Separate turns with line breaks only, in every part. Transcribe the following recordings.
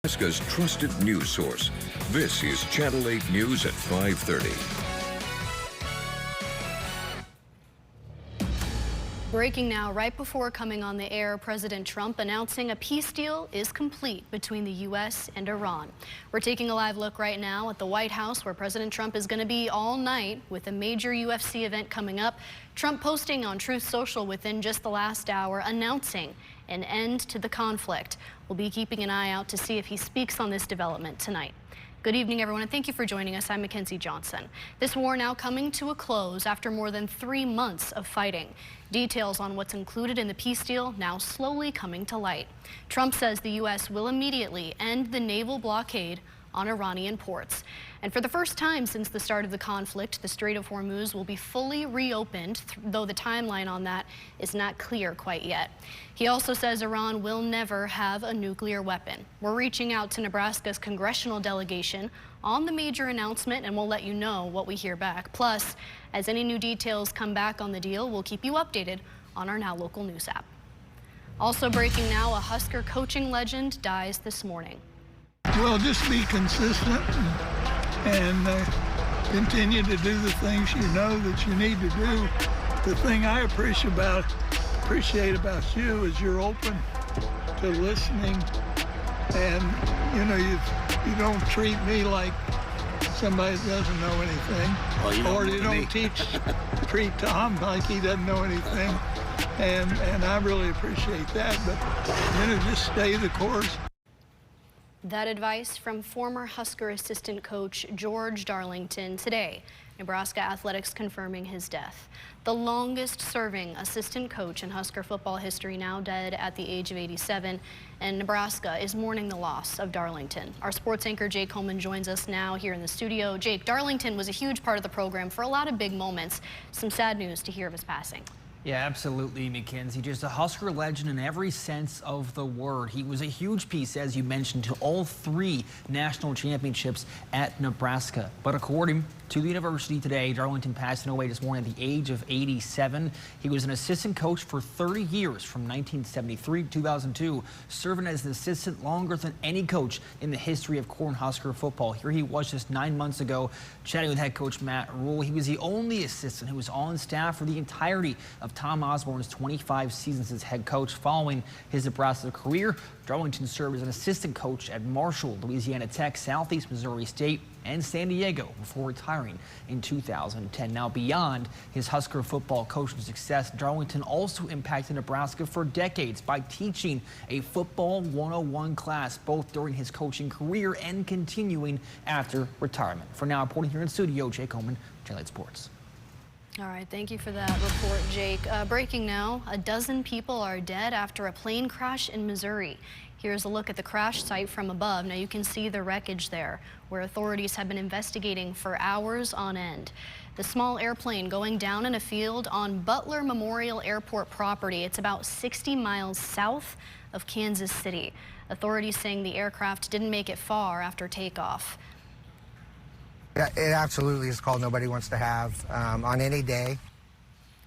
Nebraska's trusted news source. This is Channel 8 News at 5:30.
Breaking now, right before coming on the air, President Trump announcing a peace deal is complete between the U.S. and Iran. We're taking a live look right now at the White House, where President Trump is going to be all night with a major UFC event coming up. Trump posting on Truth Social within just the last hour, announcing an end to the conflict. We'll be keeping an eye out to see if he speaks on this development tonight. Good evening, everyone, and thank you for joining us. I'm Mackenzie Johnson. This war now coming to a close after more than 3 months of fighting. Details on what's included in the peace deal now slowly coming to light. Trump says the U.S. will immediately end the naval blockade on Iranian ports. And for the first time since the start of the conflict, the Strait of Hormuz will be fully reopened, though the timeline on that is not clear quite yet. He also says Iran will never have a nuclear weapon. We're reaching out to Nebraska's congressional delegation on the major announcement, and we'll let you know what we hear back. Plus, as any new details come back on the deal, we'll keep you updated on our Now Local News app. Also breaking now, a Husker coaching legend dies this morning.
Well, just be consistent and continue to do the things you know that you need to do. The thing I appreciate about you is you're open to listening, and you don't treat me like somebody that doesn't know anything, or you don't treat Tom like he doesn't know anything, and I really appreciate that. But just stay the course.
That advice from former Husker assistant coach George Darlington today. Nebraska Athletics confirming his death. The longest serving assistant coach in Husker football history, now dead at the age of 87, and Nebraska is mourning the loss of Darlington. Our sports anchor Jake Holman joins us now here in the studio. Jake, Darlington was a huge part of the program for a lot of big moments. Some sad news to hear of his passing.
Yeah, absolutely, Mackenzie. Just a Husker legend in every sense of the word. He was a huge piece, as you mentioned, to all 3 national championships at Nebraska. But according to the university today, Darlington passing away this morning at the age of 87. He was an assistant coach for 30 years, from 1973 to 2002, serving as an assistant longer than any coach in the history of Cornhusker football. Here he was just 9 months ago, chatting with head coach Matt Rule. He was the only assistant who was on staff for the entirety of Tom Osborne's 25 seasons as head coach. Following his Nebraska career, Darlington served as an assistant coach at Marshall, Louisiana Tech, Southeast Missouri State, and San Diego before retiring in 2010. Now, beyond his Husker football coaching success, Darlington also impacted Nebraska for decades by teaching a football 101 class, both during his coaching career and continuing after retirement. For now, reporting here in studio, Jake Holman, Channel 8 Sports.
All right, thank you for that report, Jake. Breaking now, a dozen people are dead after a plane crash in Missouri. Here's a look at the crash site from above. Now you can see the wreckage there, where authorities have been investigating for hours on end. The small airplane going down in a field on Butler Memorial Airport property. It's about 60 miles south of Kansas City. Authorities saying the aircraft didn't make it far after takeoff.
Yeah, it absolutely is a call nobody wants to have on any day.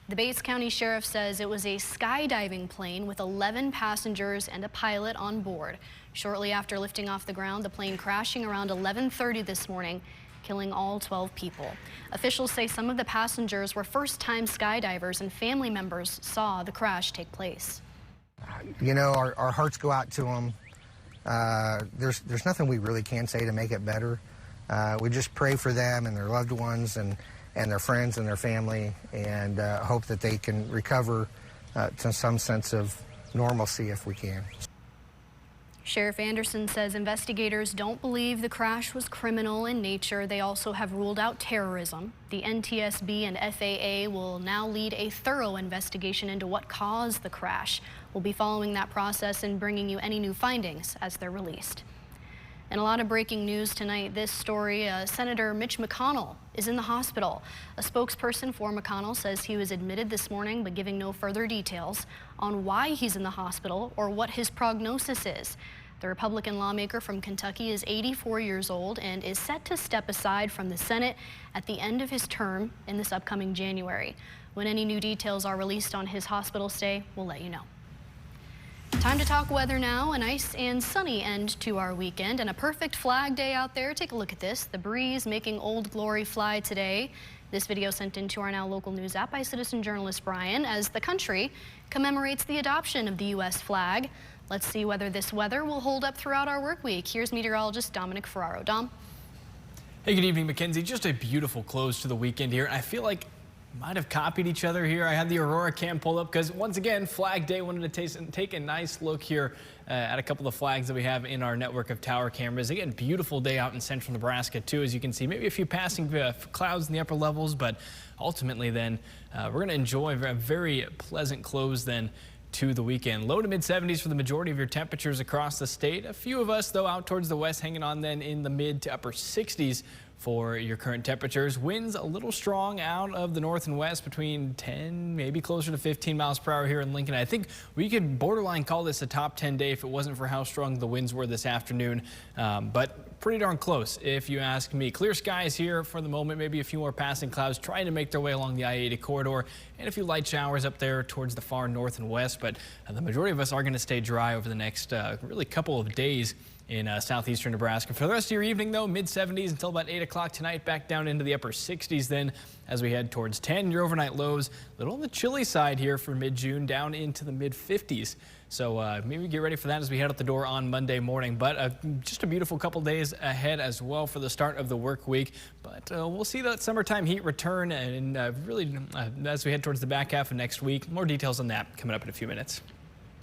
The Bates County Sheriff says it was a skydiving plane with 11 passengers and a pilot on board. Shortly after lifting off the ground, the plane crashing around 11:30 this morning, killing all 12 people. Officials say some of the passengers were first-time skydivers, and family members saw the crash take place.
You know, our hearts go out to them. There's nothing we really can say to make it better. We just pray for them and their loved ones and their friends and their family, and hope that they can recover to some sense of normalcy if we can.
Sheriff Anderson says investigators don't believe the crash was criminal in nature. They also have ruled out terrorism. The NTSB and FAA will now lead a thorough investigation into what caused the crash. We'll be following that process and bringing you any new findings as they're released. And a lot of breaking news tonight. This story, Senator Mitch McConnell is in the hospital. A spokesperson for McConnell says he was admitted this morning, but giving no further details on why he's in the hospital or what his prognosis is. The Republican lawmaker from Kentucky is 84 years old and is set to step aside from the Senate at the end of his term in this upcoming January. When any new details are released on his hospital stay, we'll let you know. Time to talk weather now. A nice and sunny end to our weekend and a perfect flag day out there. Take a look at this. The breeze making Old Glory fly today. This video sent into our Now Local News app by citizen journalist Brian as the country commemorates the adoption of the U.S. flag. Let's see whether this weather will hold up throughout our work week. Here's meteorologist Dominic Ferraro. Dom.
Hey, good evening, Mackenzie. Just a beautiful close to the weekend here. I feel like might have copied each other here. I had the Aurora cam pulled up because once again, Flag Day, wanted to take a nice look here at a couple of flags that we have in our network of tower cameras. Again, beautiful day out in central Nebraska too, as you can see. Maybe a few passing clouds in the upper levels, but ultimately then we're going to enjoy a very pleasant close then to the weekend. Low to mid 70s for the majority of your temperatures across the state. A few of us, though, out towards the west hanging on then in the mid to upper 60s for your current temperatures. Winds a little strong out of the north and west between 10, maybe closer to 15 miles per hour here in Lincoln. I think we could borderline call this a top 10 day if it wasn't for how strong the winds were this afternoon. But pretty darn close if you ask me. Clear skies here for the moment, maybe a few more passing clouds trying to make their way along the I-80 corridor and a few light showers up there towards the far north and west. But the majority of us are going to stay dry over the next really couple of days in southeastern Nebraska. For the rest of your evening, though, mid-70s until about 8 o'clock tonight, back down into the upper 60s then as we head towards 10. Your overnight lows, a little on the chilly side here for mid-June, down into the mid-50s. So maybe get ready for that as we head out the door on Monday morning. But just a beautiful couple days ahead as well for the start of the work week. But we'll see that summertime heat return and really as we head towards the back half of next week. More details on that coming up in a few minutes.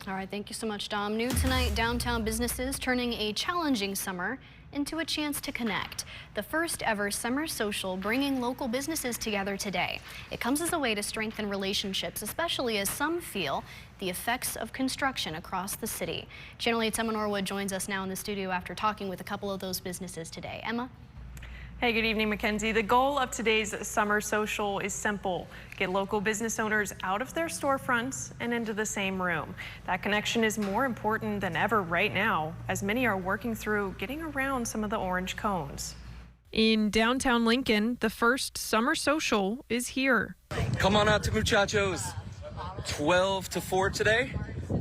All right, thank you so much, Dom. New tonight, downtown businesses turning a challenging summer into a chance to connect. The first ever summer social bringing local businesses together today. It comes as a way to strengthen relationships, especially as some feel the effects of construction across the city. Channel 8's Emma Norwood joins us now in the studio after talking with a couple of those businesses today. Emma?
Hey, good evening, Mackenzie. The goal of today's summer social is simple. Get local business owners out of their storefronts and into the same room. That connection is more important than ever right now, as many are working through getting around some of the orange cones. In downtown Lincoln, the first summer social is here.
Come on out to Muchachos, 12 to 4 today.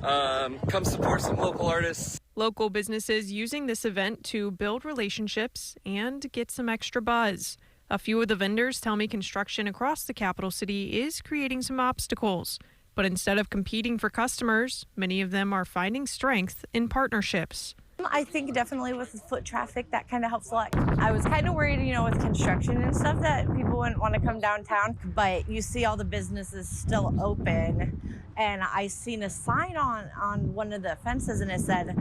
Come support some local artists.
Local businesses using this event to build relationships and get some extra buzz. A few of the vendors tell me construction across the capital city is creating some obstacles. But instead of competing for customers, many of them are finding strength in partnerships.
I think definitely with foot traffic, that kind of helps a lot. I was kind of worried, with construction and stuff that people wouldn't want to come downtown, but you see all the businesses still open. And I seen a sign on one of the fences and it said,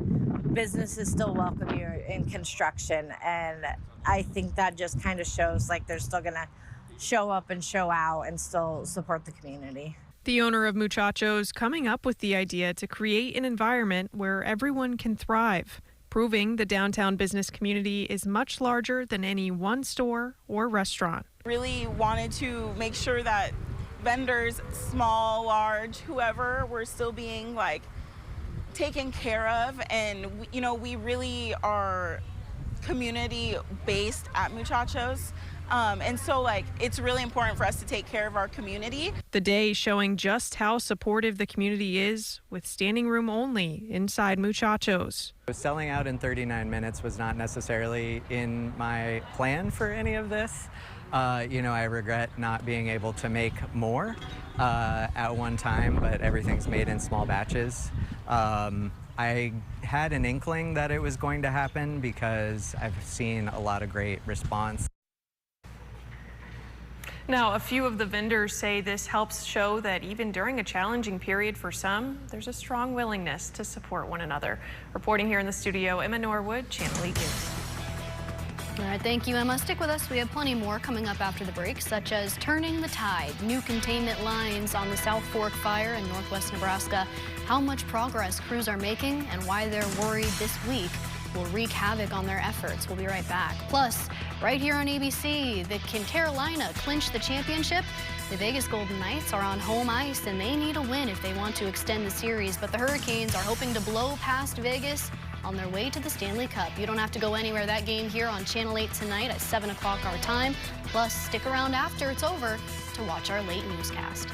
businesses still welcome you in construction. And I think that just kind of shows like they're still gonna show up and show out and still support the community.
The owner of Muchachos coming up with the idea to create an environment where everyone can thrive, proving the downtown business community is much larger than any one store or restaurant.
Really wanted to make sure that vendors, small, large, whoever, were still being taken care of, and we really are community based at Muchachos. And so it's really important for us to take care of our community.
The day showing just how supportive the community is with standing room only inside Muchachos.
Selling out in 39 minutes was not necessarily in my plan for any of this. I regret not being able to make more at one time, but everything's made in small batches. I had an inkling that it was going to happen because I've seen a lot of great response.
Now, a few of the vendors say this helps show that even during a challenging period for some, there's a strong willingness to support one another. Reporting here in the studio, Emma Norwood, Channel 8 News.
All right, thank you, Emma. Stick with us. We have plenty more coming up after the break, such as turning the tide, new containment lines on the South Fork fire in northwest Nebraska, how much progress crews are making, and why they're worried this week will wreak havoc on their efforts. We'll be right back. Plus, right here on ABC, can Carolina clinch the championship? The Vegas Golden Knights are on home ice, and they need a win if they want to extend the series. But the Hurricanes are hoping to blow past Vegas on their way to the Stanley Cup. You don't have to go anywhere. That game here on Channel 8 tonight at 7 o'clock our time. Plus, stick around after it's over to watch our late newscast.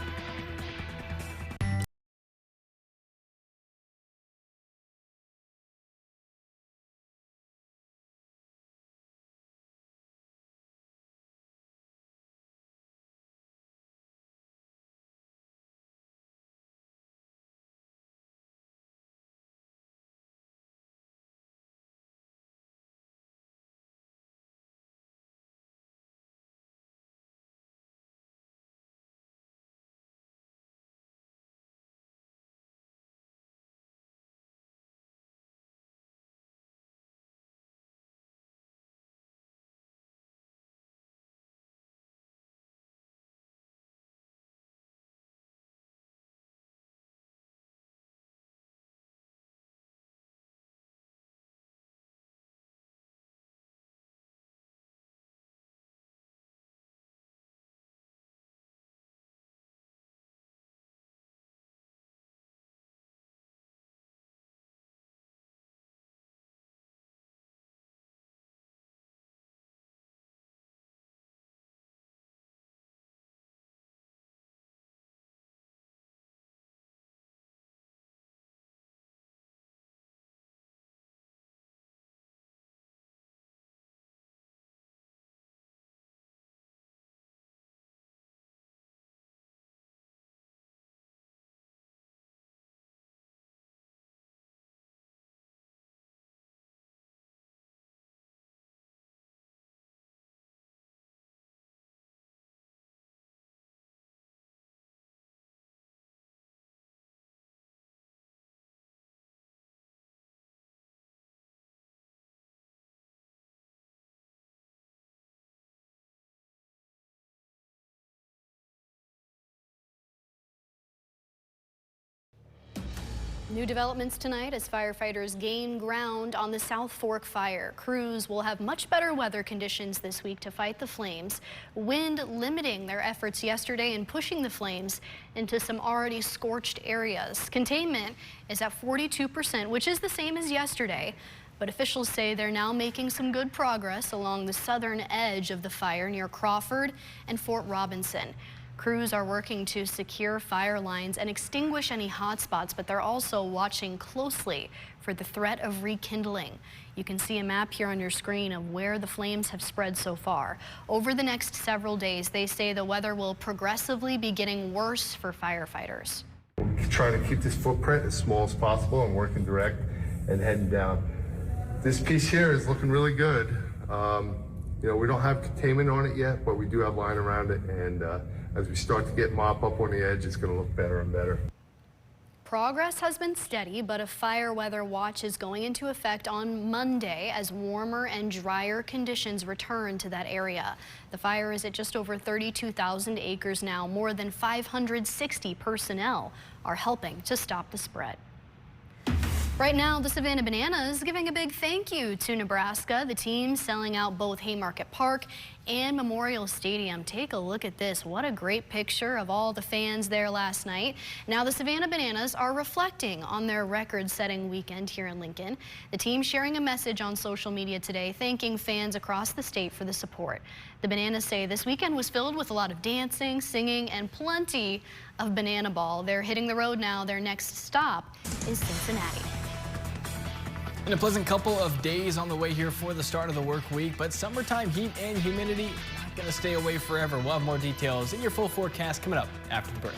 New developments tonight as firefighters gain ground on the South Fork fire. Crews will have much better weather conditions this week to fight the flames. Wind limiting their efforts yesterday and pushing the flames into some already scorched areas. Containment is at 42%, which is the same as yesterday. But officials say they're now making some good progress along the southern edge of the fire near Crawford and Fort Robinson. Crews are working to secure fire lines and extinguish any hot spots, but they're also watching closely for the threat of rekindling. You can see a map here on your screen of where the flames have spread so far. Over the next several days, they say the weather will progressively be getting worse for firefighters.
We're trying to keep this footprint as small as possible and working direct and heading down. This piece here is looking really good. You know, we don't have containment on it yet, but we do have line around it, and as we start to get mop up on the edge, it's going to look better and better.
Progress has been steady, but a fire weather watch is going into effect on Monday as warmer and drier conditions return to that area. The fire is at just over 32,000 acres now. More than 560 personnel are helping to stop the spread. Right now, the Savannah Bananas is giving a big thank you to Nebraska. The team selling out both Haymarket Park and Memorial Stadium. Take a look at this. What a great picture of all the fans there last night. Now the Savannah Bananas are reflecting on their record-setting weekend here in Lincoln. The team sharing a message on social media today, thanking fans across the state for the support. The Bananas say this weekend was filled with a lot of dancing, singing, and plenty of banana ball. They're hitting the road now. Their next stop is Cincinnati.
And a pleasant couple of days on the way here for the start of the work week, but summertime heat and humidity not going to stay away forever. We'll have more details in your full forecast coming up after the break.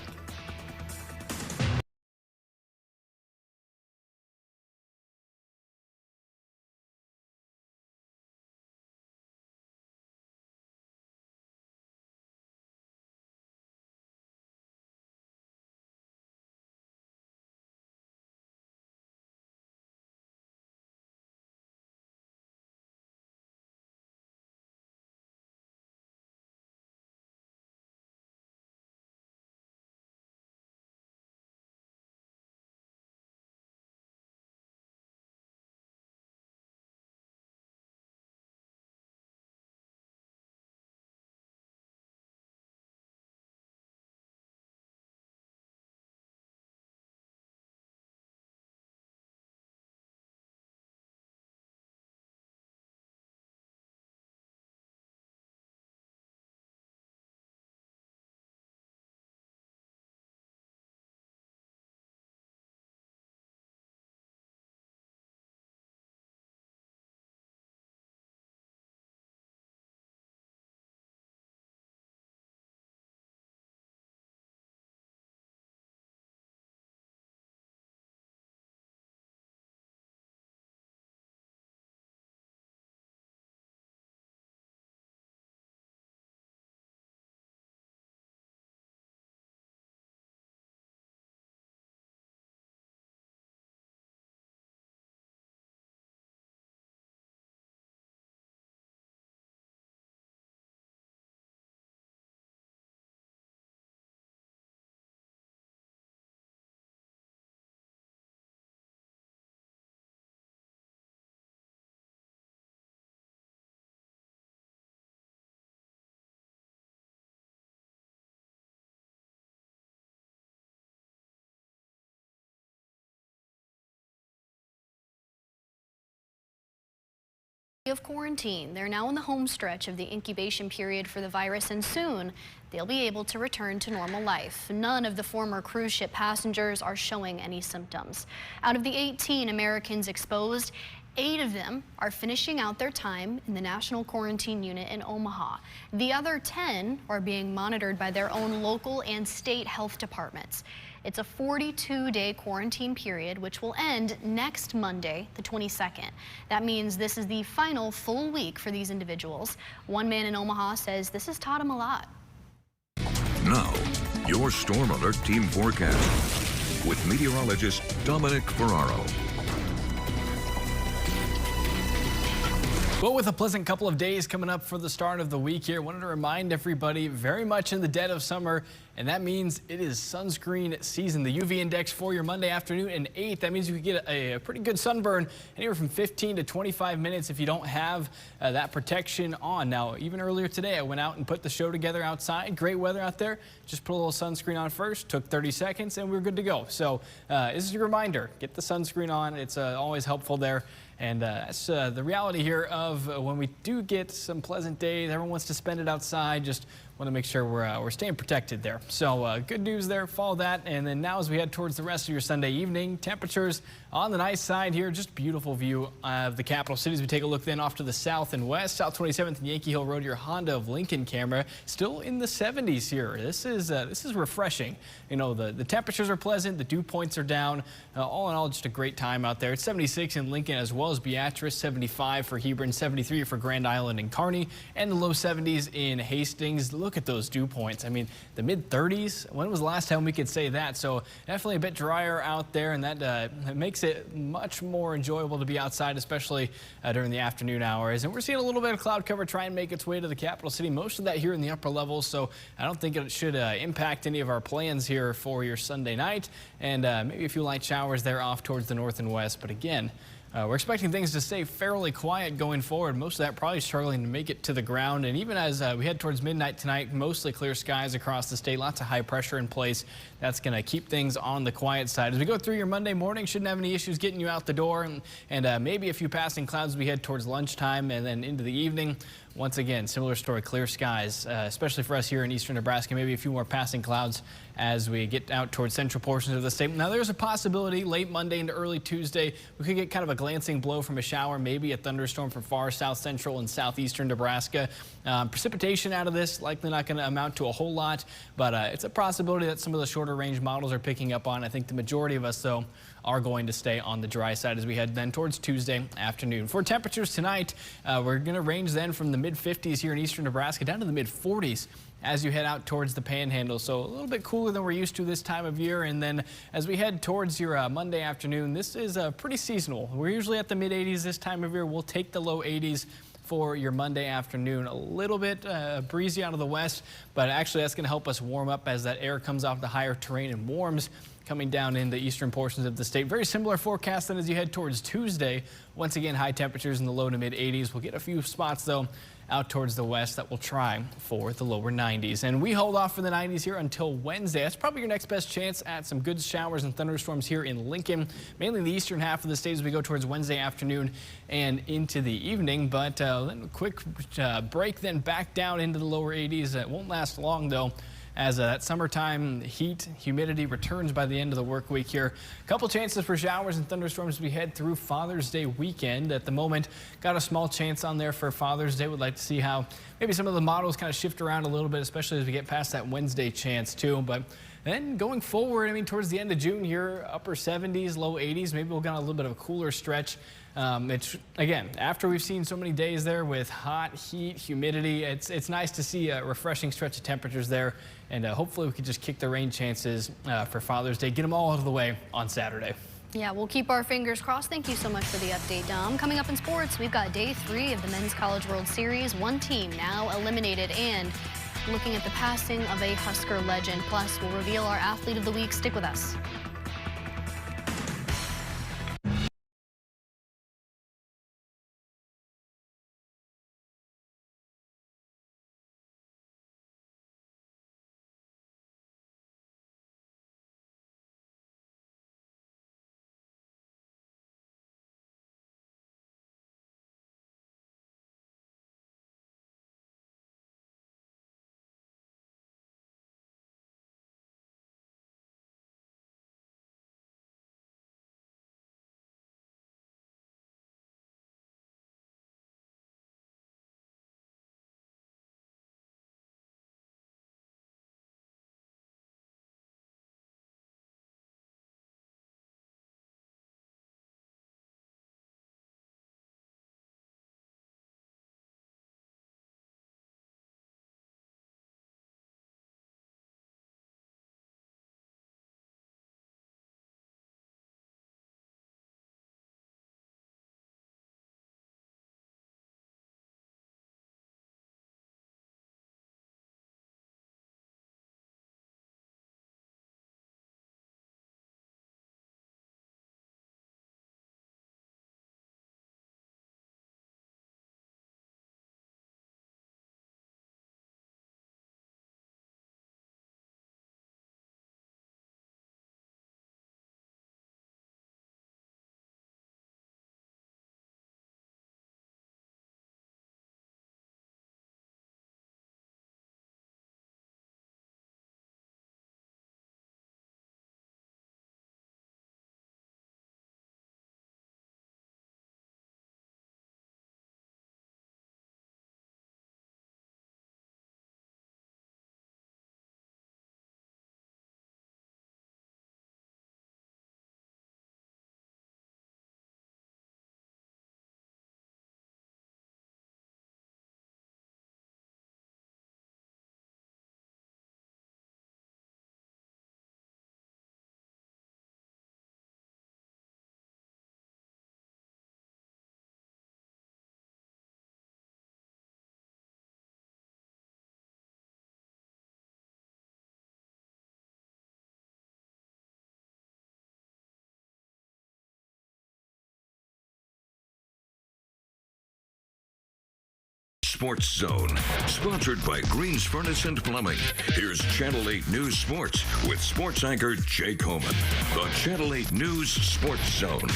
Of quarantine. They're now in the home stretch of the incubation period for the virus, and soon they'll be able to return to normal life. None of the former cruise ship passengers are showing any symptoms. Out of the 18 Americans exposed, 8 of them are finishing out their time in the National Quarantine Unit in Omaha. The other 10 are being monitored by their own local and state health departments. It's a 42-day quarantine period, which will end next Monday, the 22nd. That means this is the final full week for these individuals. One man in Omaha says this has taught him a lot.
Now, your Storm Alert Team Forecast with meteorologist Dominic Ferraro.
Well, with a pleasant couple of days coming up for the start of the week here, I wanted to remind everybody very much in the dead of summer, and that means it is sunscreen season. The UV index for your Monday afternoon and 8. That means you could get a pretty good sunburn anywhere from 15 to 25 minutes if you don't have that protection on. Now, even earlier today, I went out and put the show together outside. Great weather out there. Just put a little sunscreen on first, took 30 seconds, and we were good to go. So this is your reminder. Get the sunscreen on. It's always helpful there. And that's the reality here of when we do get some pleasant days. Everyone wants to spend it outside. Just want to make sure we're staying protected there. So good news there. Follow that. And then now as we head towards the rest of your Sunday evening, temperatures on the nice side here. Just beautiful view of the capital cities. We take a look then off to the south and west. South 27th and Yankee Hill Road, your Honda of Lincoln camera. Still in the 70s here. This is refreshing. You know, the temperatures are pleasant. The dew points are down. All in all, just a great time out there. It's 76 in Lincoln as well as Beatrice, 75 for Hebron, 73 for Grand Island and Kearney, and the low 70s in Hastings. Look at those dew points. I mean, the mid-30s. When was the last time we could say that? So definitely a bit drier out there, and that makes it much more enjoyable to be outside, especially during the afternoon hours. And we're seeing a little bit of cloud cover try and make its way to the capital city. Most of that here in the upper levels, so I don't think it should impact any of our plans here for your Sunday night. And maybe a few light showers there off towards the north and west. But again, we're expecting things to stay fairly quiet going forward. Most of that probably struggling to make it to the ground. And even as we head towards midnight tonight, mostly clear skies across the state. Lots of high pressure in place. That's going to keep things on the quiet side. As we go through your Monday morning, shouldn't have any issues getting you out the door. And maybe a few passing clouds as we head towards lunchtime and then into the evening. Once again, similar story, clear skies, especially for us here in eastern Nebraska. Maybe a few more passing clouds as we get out towards central portions of the state. Now, there's a possibility late Monday into early Tuesday, we could get kind of a glancing blow from a shower, maybe a thunderstorm for far south central and southeastern Nebraska. Precipitation out of this likely not going to amount to a whole lot, but it's a possibility that some of the shorter range models are picking up on. I think the majority of us, though, are going to stay on the dry side as we head then towards Tuesday afternoon. For temperatures tonight, we're going to range then from the mid-50s here in eastern Nebraska down to the mid-40s as you head out towards the Panhandle. So a little bit cooler than we're used to this time of year. And then as we head towards your Monday afternoon, this is pretty seasonal. We're usually at the mid-80s this time of year. We'll take the low 80s for your Monday afternoon. A little bit breezy out of the west, but actually that's going to help us warm up as that air comes off the higher terrain and warms coming down in the eastern portions of the state. Very similar forecast then as you head towards Tuesday. Once again, high temperatures in the low to mid 80s. We'll get a few spots though out towards the west that will try for the lower 90s. And we hold off for the 90s here until Wednesday. That's probably your next best chance at some good showers and thunderstorms here in Lincoln, mainly in the eastern half of the state as we go towards Wednesday afternoon and into the evening. But then a quick break then back down into the lower 80s. It won't last long though, as that summertime heat, humidity returns by the end of the work week here. A couple chances for showers and thunderstorms as we head through Father's Day weekend. At the moment, got a small chance on there for Father's Day. Would like to see how maybe some of the models kind of shift around a little bit, especially as we get past that Wednesday chance too. But then going forward, I mean, towards the end of June here, upper 70s, low 80s, maybe we'll get a little bit of a cooler stretch. It's again, after we've seen so many days there with hot heat, humidity, it's nice to see a refreshing stretch of temperatures there. And hopefully we can just kick the rain chances for Father's Day, get them all out of the way on Saturday.
Yeah, we'll keep our fingers crossed. Thank you so much for the update, Dom. Coming up in sports, we've got day 3 of the Men's College World Series. One team now eliminated, and looking at the passing of a Husker legend. Plus, we'll reveal our Athlete of the Week. Stick with us.
Sports Zone, sponsored by Greens Furnace and Plumbing. Here's Channel 8 News Sports with sports anchor Jake Homan. The Channel 8 News Sports Zone.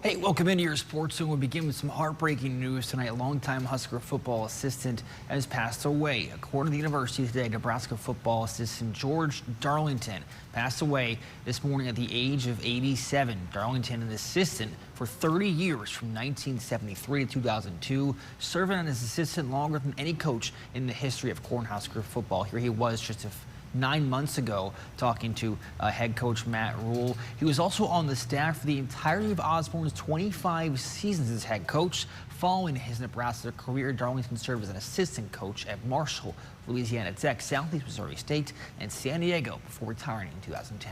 Hey, welcome into your Sports Zone. We'll begin with some heartbreaking news tonight. A longtime Husker football assistant has passed away. According to the university today, Nebraska football assistant George Darlington passed away this morning at the age of 87. Darlington, an assistant for 30 years from 1973 to 2002, serving as assistant longer than any coach in the history of Cornhusker football. Here he was just 9 months ago talking to head coach Matt Rule. He was also on the staff for the entirety of Osborne's 25 seasons as head coach. Following his Nebraska career, Darlington served as an assistant coach at Marshall, Louisiana Tech, Southeast Missouri State, and San Diego before retiring in 2010.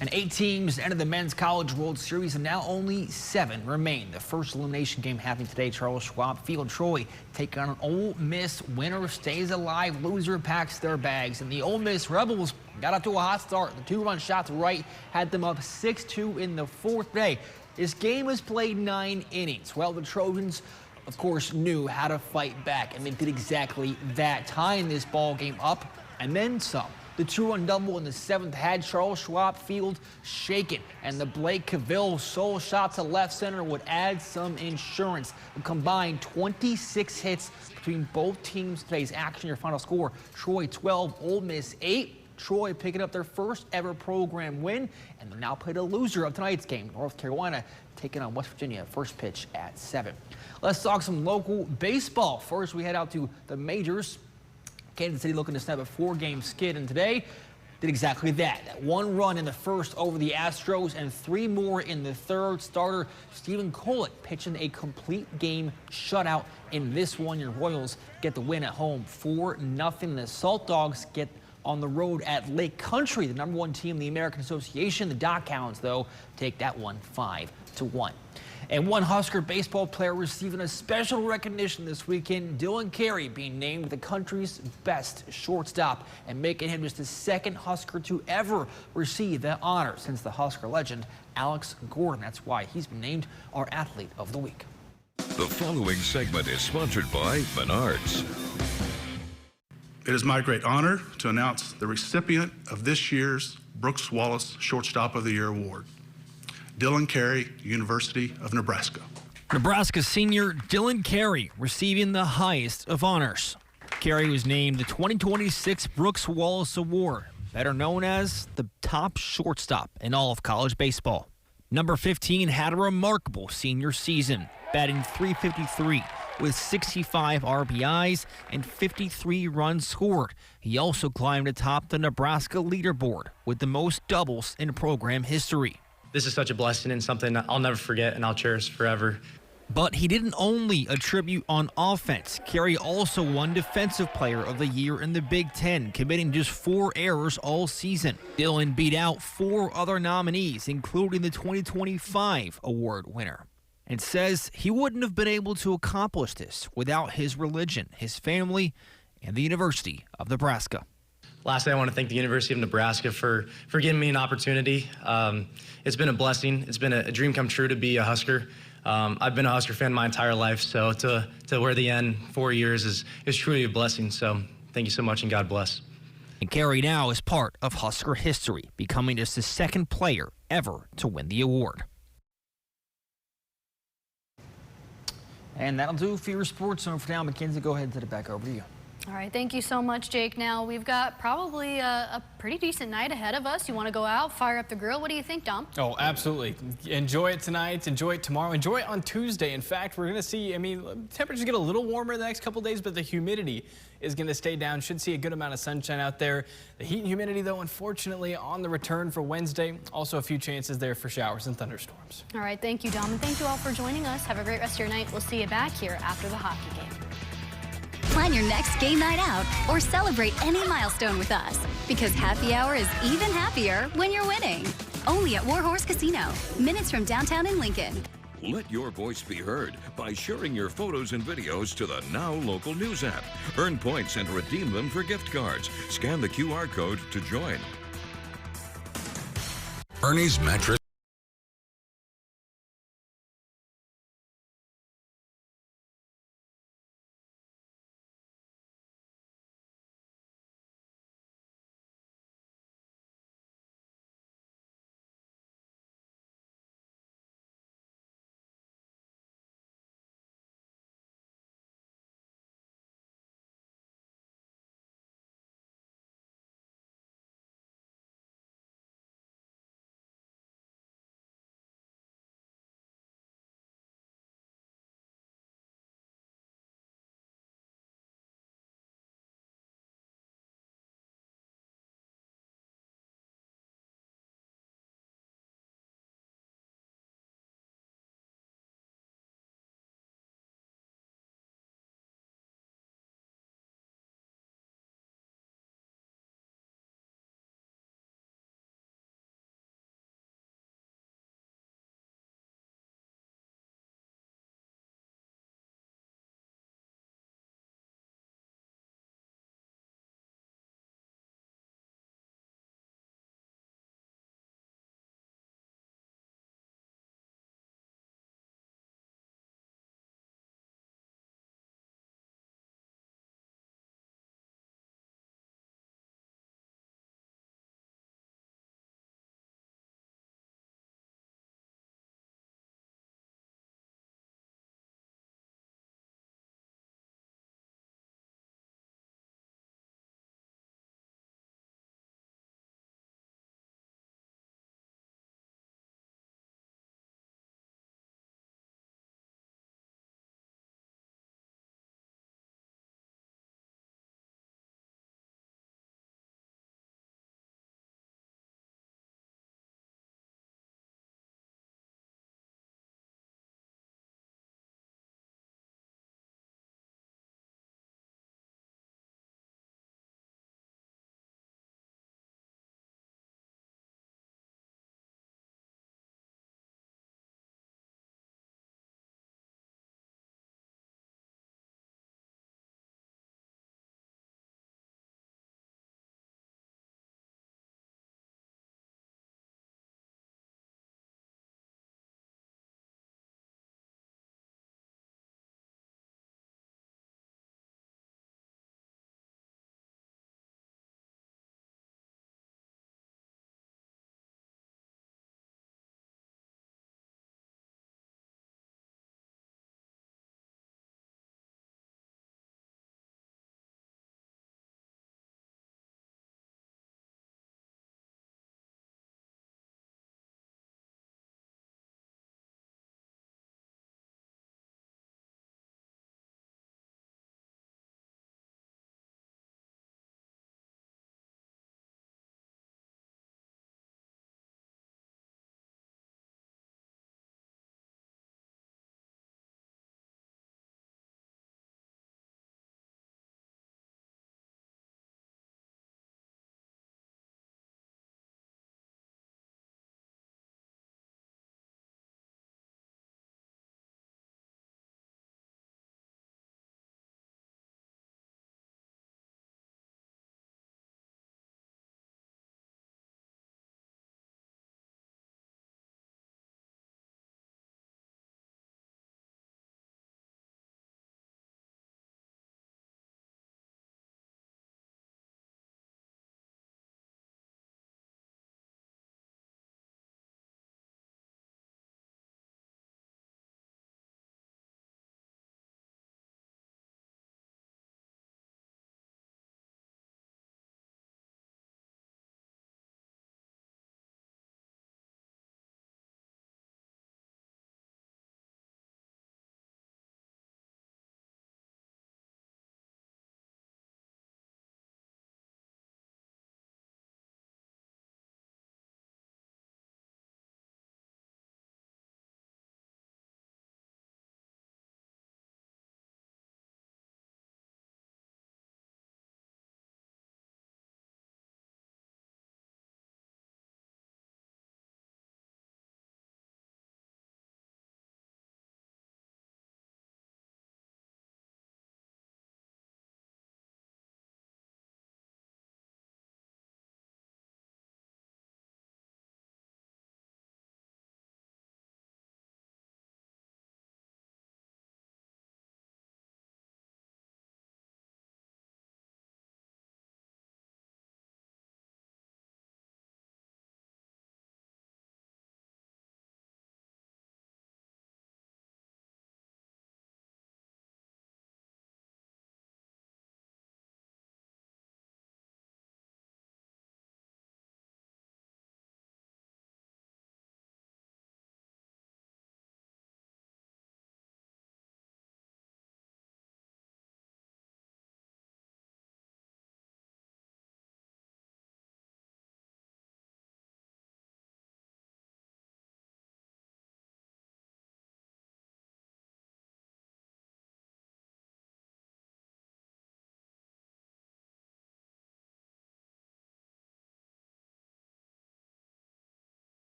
And 8 teams entered the Men's College World Series, and now only 7 remain. The first elimination game happening today, Charles Schwab Field. Troy taking on an Ole Miss. Winner stays alive, loser packs their bags. And the Ole Miss Rebels got up to a hot start. The 2-run shot to right had them up 6-2 in the 4th day. This game was played 9 innings. Well, the Trojans, of course, knew how to fight back, and they did exactly that, tying this ball game up and then some. The 2-run double in the 7th had Charles Schwab Field shaken, and the Blake Cavill sole shot to left center would add some insurance. A combined 26 hits between both teams. Today's action, your final score, Troy 12, Ole Miss 8. Troy picking up their first ever program win, and they'll now play the loser of tonight's game, North Carolina taking on West Virginia. First pitch at 7. Let's talk some local baseball. First, we head out to the majors. Kansas City looking to snap a 4-game skid, and today did exactly that. 1 run in the first over the Astros and 3 more in the 3rd. Starter Stephen Kolek pitching a complete game shutout in this one. Your Royals get the win at home 4-0. The Salt Dogs get on the road at Lake Country, the #1 team in the American Association. The Dock Hounds, though, take that one 5-1. And one Husker baseball player receiving a special recognition this weekend, Dylan Carey being named the country's best shortstop and making him just the 2nd Husker to ever receive that honor since the Husker legend Alex Gordon. That's why he's been named our Athlete of the Week.
The following segment is sponsored by Menards.
It is my great honor to announce the recipient of this year's Brooks Wallace Shortstop of the Year Award, Dylan Carey, University of Nebraska.
Nebraska senior Dylan Carey receiving the highest of honors. Carey was named the 2026 Brooks Wallace Award, better known as the top shortstop in all of college baseball. Number 15 had a remarkable senior season, batting .353 with 65 RBIs and 53 runs scored. He also climbed atop the Nebraska leaderboard with the most doubles in program history.
This is such a blessing and something I'll never forget and I'll cherish forever.
But he didn't only attribute on offense. Carey also won Defensive Player of the Year in the Big Ten, committing just 4 errors all season. Dylan beat out 4 other nominees, including the 2025 award winner, and says he wouldn't have been able to accomplish this without his religion, his family, and the University of Nebraska.
Lastly, I want to thank the University of Nebraska for giving me an opportunity. It's been a blessing. It's been a dream come true to be a Husker. I've been a Husker fan my entire life, so to wear the N 4 years is truly a blessing. So thank you so much, and God bless.
And Carey now is part of Husker history, becoming just the 2nd player ever to win the award. And that'll do for your Sports Zone for now. Mackenzie, go ahead and turn it back over to you.
All right, thank you so much, Jake. Now, we've got probably a pretty decent night ahead of us. You want to go out, fire up the grill? What do you think, Dom?
Oh, absolutely. Enjoy it tonight, enjoy it tomorrow, enjoy it on Tuesday. In fact, we're going to see, temperatures get a little warmer the next couple days, but the humidity is going to stay down. Should see a good amount of sunshine out there. The heat and humidity, though, unfortunately, on the return for Wednesday. Also a few chances there for showers and thunderstorms.
All right, thank you, Dom, and thank you all for joining us. Have a great rest of your night. We'll see you back here after the hockey game.
Plan your next game night out or celebrate any milestone with us, because happy hour is even happier when you're winning. Only at Warhorse Casino, minutes from downtown in Lincoln.
Let your voice be heard by sharing your photos and videos to the Now Local News app. Earn points and redeem them for gift cards. Scan the QR code to join.
Ernie's Mattress.